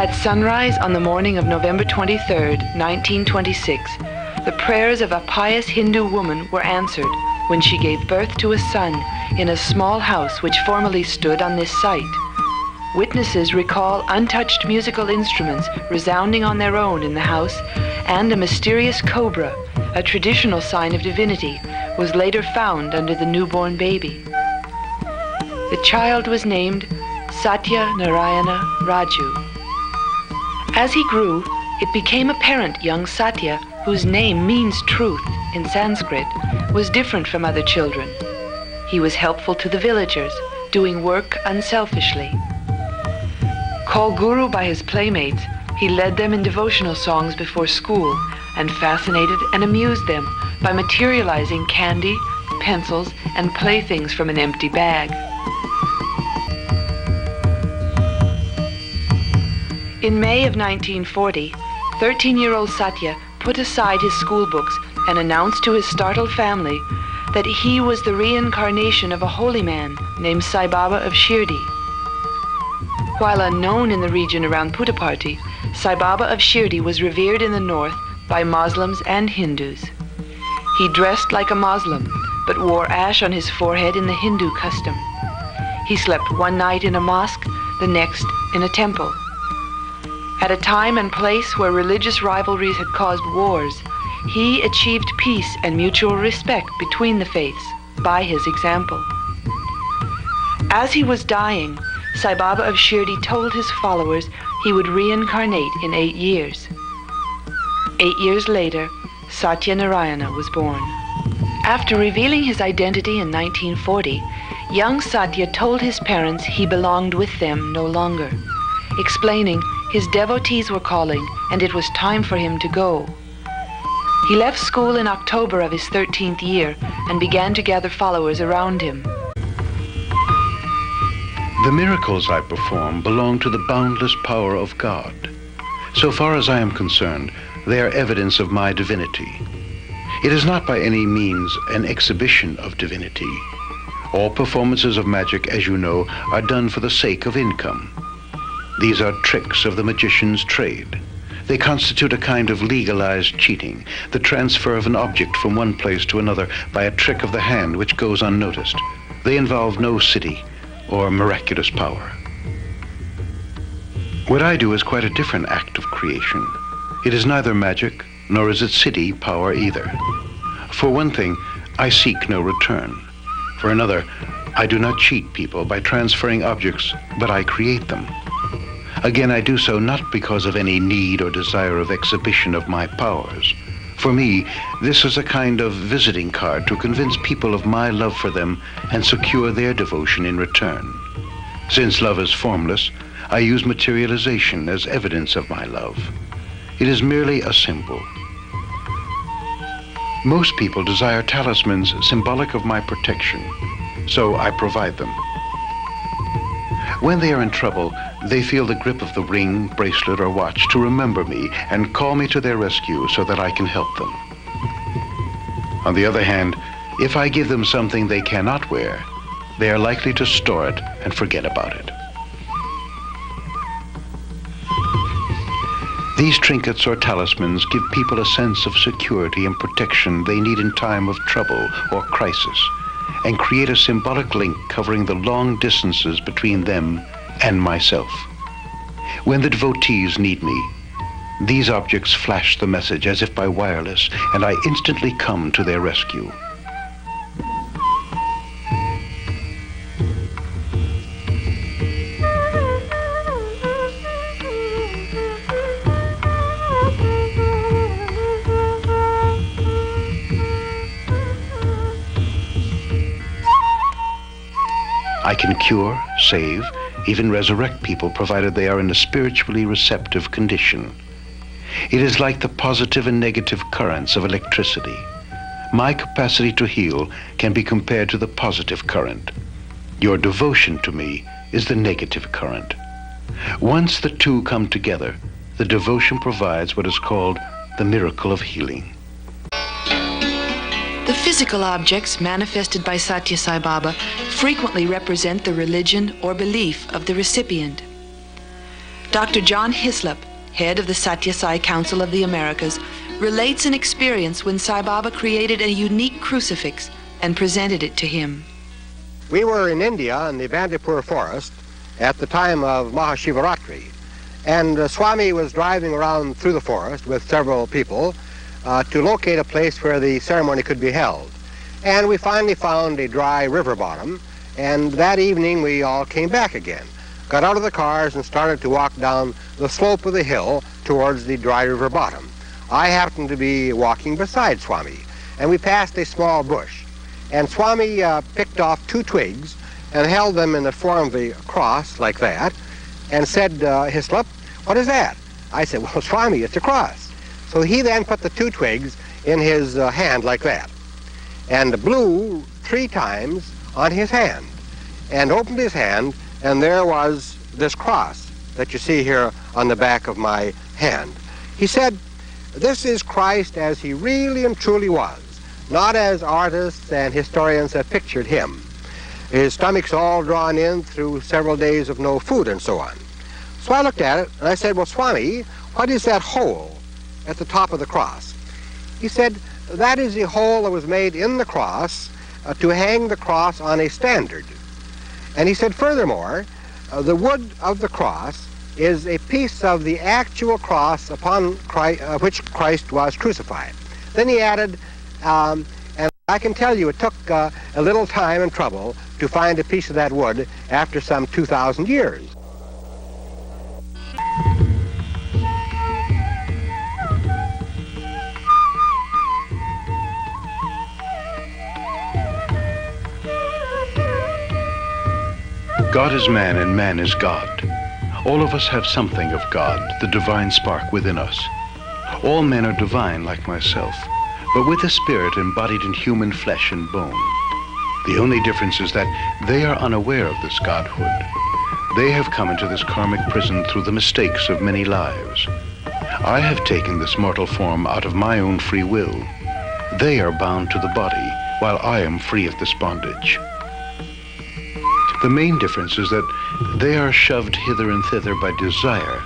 At sunrise on the morning of November 23rd, 1926, the prayers of a pious Hindu woman were answered when she gave birth to a son in a small house which formerly stood on this site. Witnesses recall untouched musical instruments resounding on their own in the house, and a mysterious cobra, a traditional sign of divinity, was later found under the newborn baby. The child was named Satya Narayana Raju. As he grew, it became apparent young Satya, whose name means truth in Sanskrit, was different from other children. He was helpful to the villagers, doing work unselfishly. Called Guru by his playmates, he led them in devotional songs before school and fascinated and amused them by materializing candy, pencils, and playthings from an empty bag. In May of 1940, 13-year-old Satya put aside his school books and announced to his startled family that he was the reincarnation of a holy man named Sai Baba of Shirdi. While unknown in the region around Puttaparthi, Sai Baba of Shirdi was revered in the north by Muslims and Hindus. He dressed like a Muslim, but wore ash on his forehead in the Hindu custom. He slept one night in a mosque, the next in a temple. At a time and place where religious rivalries had caused wars, he achieved peace and mutual respect between the faiths by his example. As he was dying, Sai Baba of Shirdi told his followers he would reincarnate in 8 years. 8 years later, Satya Narayana was born. After revealing his identity in 1940, young Satya told his parents he belonged with them no longer, explaining his devotees were calling and it was time for him to go. He left school in October of his 13th year and began to gather followers around him. The miracles I perform belong to the boundless power of God. So far as I am concerned, they are evidence of my divinity. It is not by any means an exhibition of divinity. All performances of magic, as you know, are done for the sake of income. These are tricks of the magician's trade. They constitute a kind of legalized cheating, the transfer of an object from one place to another by a trick of the hand which goes unnoticed. They involve no city or miraculous power. What I do is quite a different act of creation. It is neither magic, nor is it city power either. For one thing, I seek no return. For another, I do not cheat people by transferring objects, but I create them. Again, I do so not because of any need or desire of exhibition of my powers. For me, this is a kind of visiting card to convince people of my love for them and secure their devotion in return. Since love is formless, I use materialization as evidence of my love. It is merely a symbol. Most people desire talismans symbolic of my protection, so I provide them. When they are in trouble, they feel the grip of the ring, bracelet, or watch to remember me and call me to their rescue so that I can help them. On the other hand, if I give them something they cannot wear, they are likely to store it and forget about it. These trinkets or talismans give people a sense of security and protection they need in time of trouble or crisis, and create a symbolic link covering the long distances between them and myself. When the devotees need me, these objects flash the message as if by wireless, and I instantly come to their rescue. I can cure, save, even resurrect people provided they are in a spiritually receptive condition. It is like the positive and negative currents of electricity. My capacity to heal can be compared to the positive current. Your devotion to me is the negative current. Once the two come together, the devotion provides what is called the miracle of healing. The physical objects manifested by Satya Sai Baba frequently represent the religion or belief of the recipient. Dr. John Hislop, head of the Satya Sai Council of the Americas, relates an experience when Sai Baba created a unique crucifix and presented it to him. We were in India in the Bandipur forest at the time of Mahashivaratri, and Swami was driving around through the forest with several people to locate a place where the ceremony could be held. And we finally found a dry river bottom, and that evening we all came back again, got out of the cars and started to walk down the slope of the hill towards the dry river bottom. I happened to be walking beside Swami, and we passed a small bush. And Swami picked off 2 twigs and held them in the form of a cross like that and said, Hislop, what is that? I said, well, Swami, it's a cross. So he then put the 2 twigs in his hand like that and blew 3 times on his hand and opened his hand, and there was this cross that you see here on the back of my hand. He said, this is Christ as he really and truly was, not as artists and historians have pictured him. His stomach's all drawn in through several days of no food and so on. So I looked at it and I said, well, Swami, what is that hole at the top of the cross? He said, that is the hole that was made in the cross to hang the cross on a standard. And he said, furthermore, the wood of the cross is a piece of the actual cross upon which Christ was crucified. Then he added, and I can tell you it took a little time and trouble to find a piece of that wood after some 2,000 years. God is man and man is God. All of us have something of God, the divine spark within us. All men are divine like myself, but with a spirit embodied in human flesh and bone. The only difference is that they are unaware of this godhood. They have come into this karmic prison through the mistakes of many lives. I have taken this mortal form out of my own free will. They are bound to the body, while I am free of this bondage. The main difference is that they are shoved hither and thither by desire,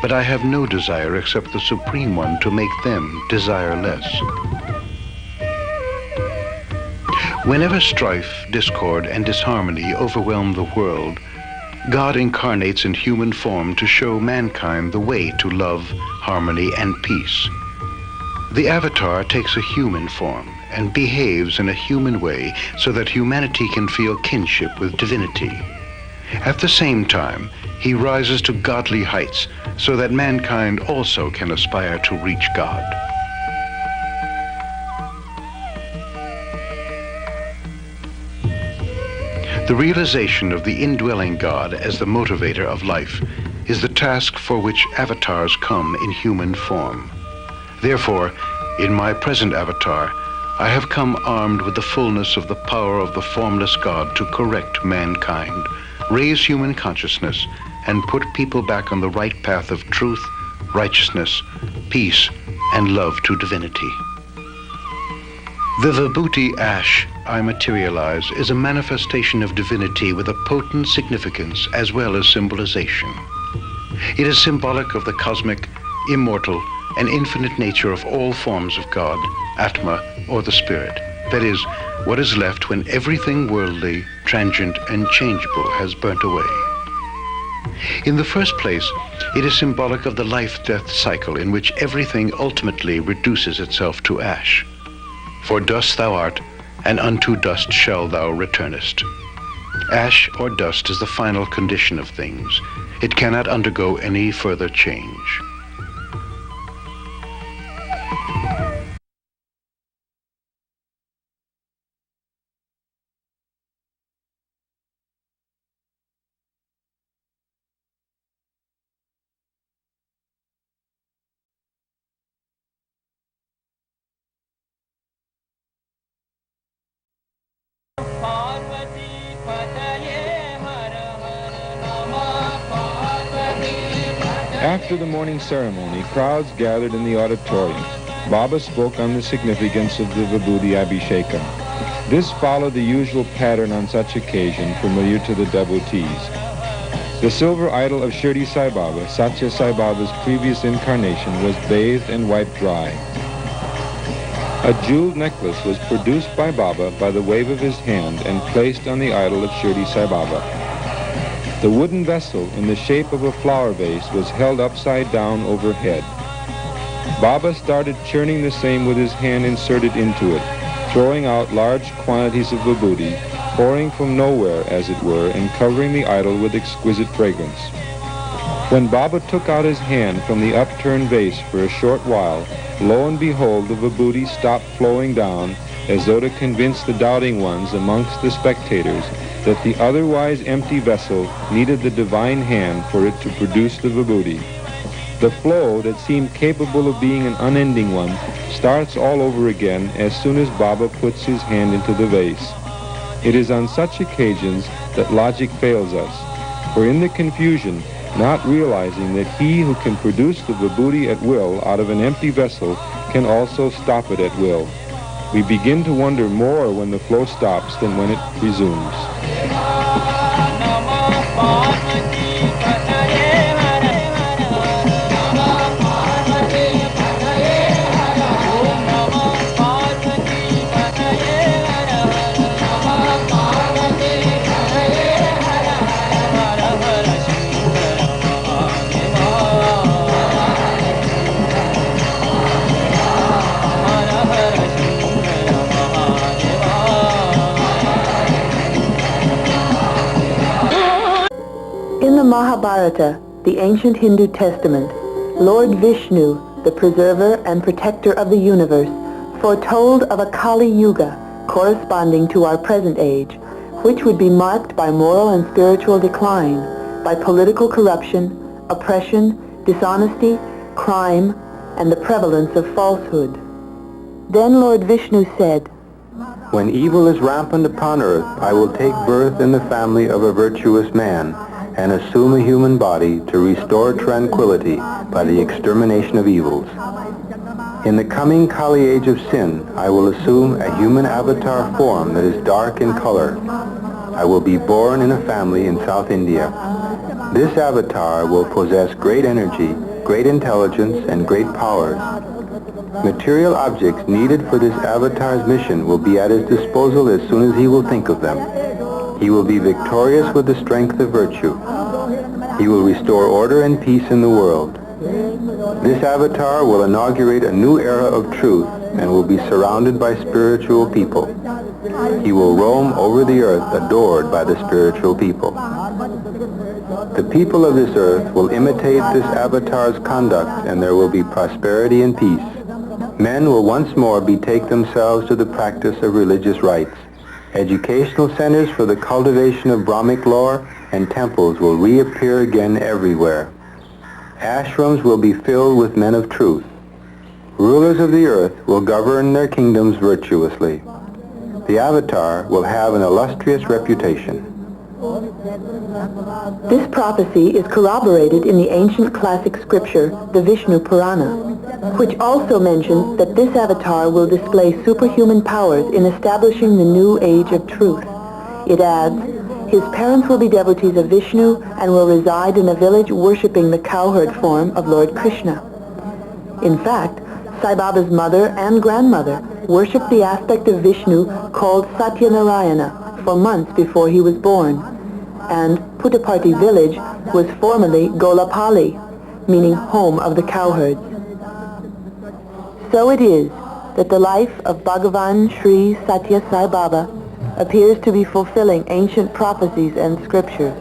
but I have no desire except the Supreme One to make them desireless. Whenever strife, discord, and disharmony overwhelm the world, God incarnates in human form to show mankind the way to love, harmony, and peace. The avatar takes a human form and behaves in a human way so that humanity can feel kinship with divinity. At the same time, he rises to godly heights so that mankind also can aspire to reach God. The realization of the indwelling God as the motivator of life is the task for which avatars come in human form. Therefore, in my present avatar, I have come armed with the fullness of the power of the formless God to correct mankind, raise human consciousness, and put people back on the right path of truth, righteousness, peace, and love to divinity. The Vibhuti ash I materialize is a manifestation of divinity with a potent significance as well as symbolization. It is symbolic of the cosmic, immortal, and infinite nature of all forms of God, Atma, or the Spirit. That is, what is left when everything worldly, transient, and changeable has burnt away. In the first place, it is symbolic of the life-death cycle in which everything ultimately reduces itself to ash. For dust thou art, and unto dust shall thou returnest. Ash or dust is the final condition of things. It cannot undergo any further change. After the morning ceremony, crowds gathered in the auditorium. Baba spoke on the significance of the Vibhuti Abhishekam. This followed the usual pattern on such occasion familiar to the devotees. The silver idol of Shirdi Sai Baba, Satya Sai Baba's previous incarnation, was bathed and wiped dry. A jeweled necklace was produced by Baba by the wave of his hand and placed on the idol of Shirdi Sai Baba. The wooden vessel in the shape of a flower vase was held upside down overhead. Baba started churning the same with his hand inserted into it, throwing out large quantities of vibhuti, pouring from nowhere, as it were, and covering the idol with exquisite fragrance. When Baba took out his hand from the upturned vase for a short while, lo and behold, the vibhuti stopped flowing down, as though to convince the doubting ones amongst the spectators that the otherwise empty vessel needed the divine hand for it to produce the vibhuti. The flow that seemed capable of being an unending one starts all over again as soon as Baba puts his hand into the vase. It is on such occasions that logic fails us, for in the confusion, not realizing that he who can produce the vibhuti at will out of an empty vessel can also stop it at will. We begin to wonder more when the flow stops than when it resumes. In the Mahabharata, the ancient Hindu testament, Lord Vishnu, the preserver and protector of the universe, foretold of a Kali Yuga corresponding to our present age, which would be marked by moral and spiritual decline, by political corruption, oppression, dishonesty, crime, and the prevalence of falsehood. Then Lord Vishnu said, "When evil is rampant upon earth, I will take birth in the family of a virtuous man, and assume a human body to restore tranquility by the extermination of evils. In the coming Kali age of sin, I will assume a human avatar form that is dark in color. I will be born in a family in South India. This avatar will possess great energy, great intelligence, and great powers. Material objects needed for this avatar's mission will be at his disposal as soon as he will think of them. He will be victorious with the strength of virtue. He will restore order and peace in the world. This avatar will inaugurate a new era of truth and will be surrounded by spiritual people. He will roam over the earth adored by the spiritual people. The people of this earth will imitate this avatar's conduct, and there will be prosperity and peace. Men will once more betake themselves to the practice of religious rites. Educational centers for the cultivation of Brahmic lore and temples will reappear again everywhere. Ashrams will be filled with men of truth. Rulers of the earth will govern their kingdoms virtuously. The avatar will have an illustrious reputation." This prophecy is corroborated in the ancient classic scripture, the Vishnu Purana, which also mentions that this avatar will display superhuman powers in establishing the new age of truth. It adds, his parents will be devotees of Vishnu and will reside in a village worshipping the cowherd form of Lord Krishna. In fact, Sai Baba's mother and grandmother worshipped the aspect of Vishnu called Satyanarayana for months before he was born, and Puttaparthi village was formerly Golapali, meaning home of the cowherds. So it is that the life of Bhagavan Sri Satya Sai Baba appears to be fulfilling ancient prophecies and scriptures.